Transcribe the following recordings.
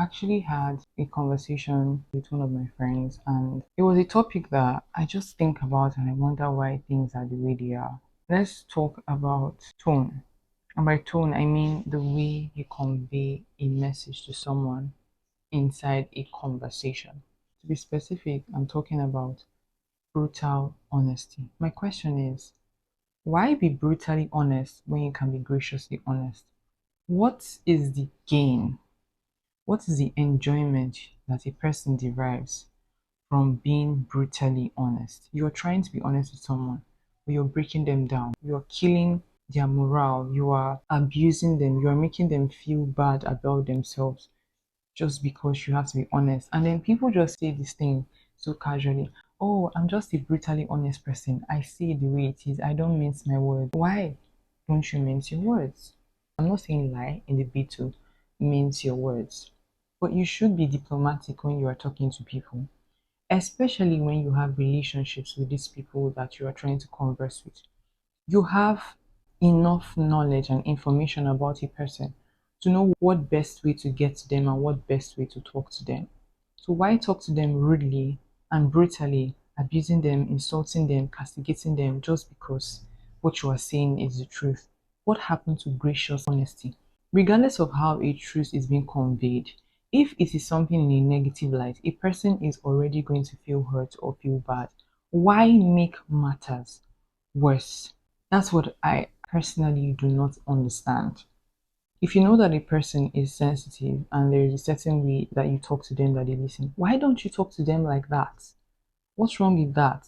actually had a conversation with one of my friends, and it was a topic that I just think about and I wonder why things are the way they are. Let's talk about tone. And by tone, I mean the way you convey a message to someone inside a conversation. To be specific, I'm talking about brutal honesty. My question is, why be brutally honest when you can be graciously honest? What is the gain? What is the enjoyment that a person derives from being brutally honest? You're trying to be honest with someone, but you're breaking them down. You're killing their morale. You are abusing them. You are making them feel bad about themselves just because you have to be honest. And then people just say this thing so casually. Oh, I'm just a brutally honest person. I say it the way it is. I don't mince my words. Why don't you mince your words? I'm not saying lie in the bit to mince your words, but you should be diplomatic when you are talking to people, especially when you have relationships with these people that you are trying to converse with. You have enough knowledge and information about a person to know what best way to get to them and what best way to talk to them. So why talk to them rudely and brutally, abusing them, insulting them, castigating them just because what you are saying is the truth? What happened to gracious honesty? Regardless of how a truth is being conveyed, if it is something in a negative light, a person is already going to feel hurt or feel bad. Why make matters worse? That's what I personally do not understand. If you know that a person is sensitive and there is a certain way that you talk to them that they listen, why don't you talk to them like that? What's wrong with that?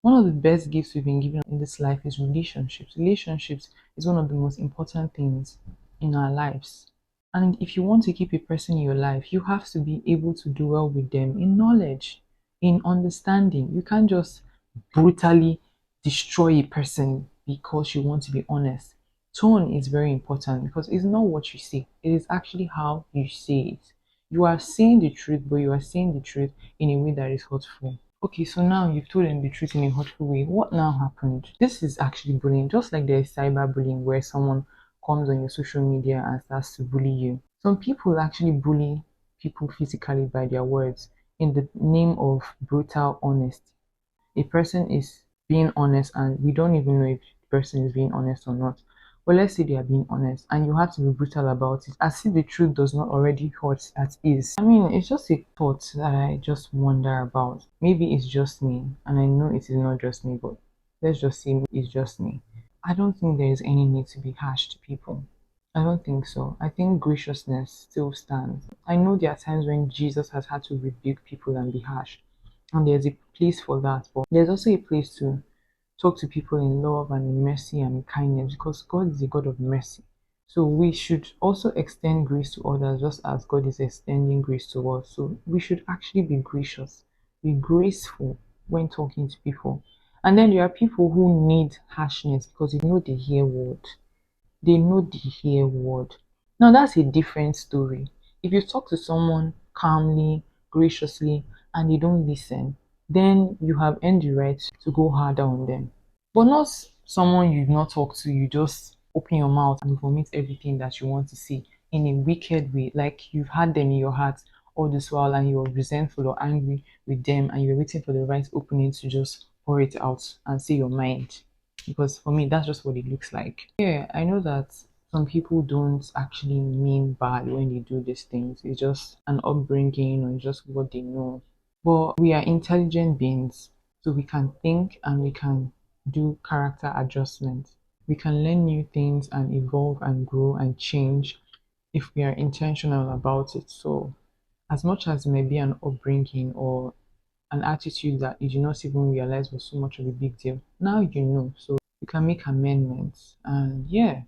One of the best gifts we've been given in this life is relationships. Relationships is one of the most important things in our lives. And if you want to keep a person in your life, you have to be able to do well with them in knowledge, in understanding. You can't just brutally destroy a person because you want to be honest. Tone is very important because it's not what you say, it is actually how you say it. You are saying the truth, but you are saying the truth in a way that is hurtful. Okay, so now you've told them the truth in a hurtful way. What now happened? This is actually bullying, just like there's cyberbullying where someone comes on your social media and starts to bully you. Some people actually bully people physically by their words in the name of brutal honesty. A person is being honest and we don't even know if the person is being honest or not. But let's say they are being honest and you have to be brutal about it as if the truth does not already hurt as is. I mean, it's just a thought that I just wonder about. Maybe it's just me, and I know it is not just me, but let's just say it's just me. I don't think there is any need to be harsh to people. I don't think so. I think graciousness still stands. I know there are times when Jesus has had to rebuke people and be harsh, and there's a place for that, but there's also a place to talk to people in love and in mercy and in kindness because God is a God of mercy. So we should also extend grace to others just as God is extending grace to us. So we should actually be gracious, be graceful when talking to people. And then there are people who need harshness because they hear word. They know they hear word. Now that's a different story. If you talk to someone calmly, graciously, and they don't listen, then you have earned the right to go harder on them. But not someone you've not talked to, you just open your mouth and vomit everything that you want to see in a wicked way, like you've had them in your heart all this while and you're resentful or angry with them and you're waiting for the right opening to just pour it out and say your mind. Because for me, that's just what it looks like. Yeah, I know that some people don't actually mean bad when they do these things. It's just an upbringing or just what they know. But we are intelligent beings, so we can think and we can do character adjustment. We can learn new things and evolve and grow and change if we are intentional about it. So, as much as it may be an upbringing or an attitude that you do not even realize was so much of a big deal, now you know. So, you can make amendments. And yeah,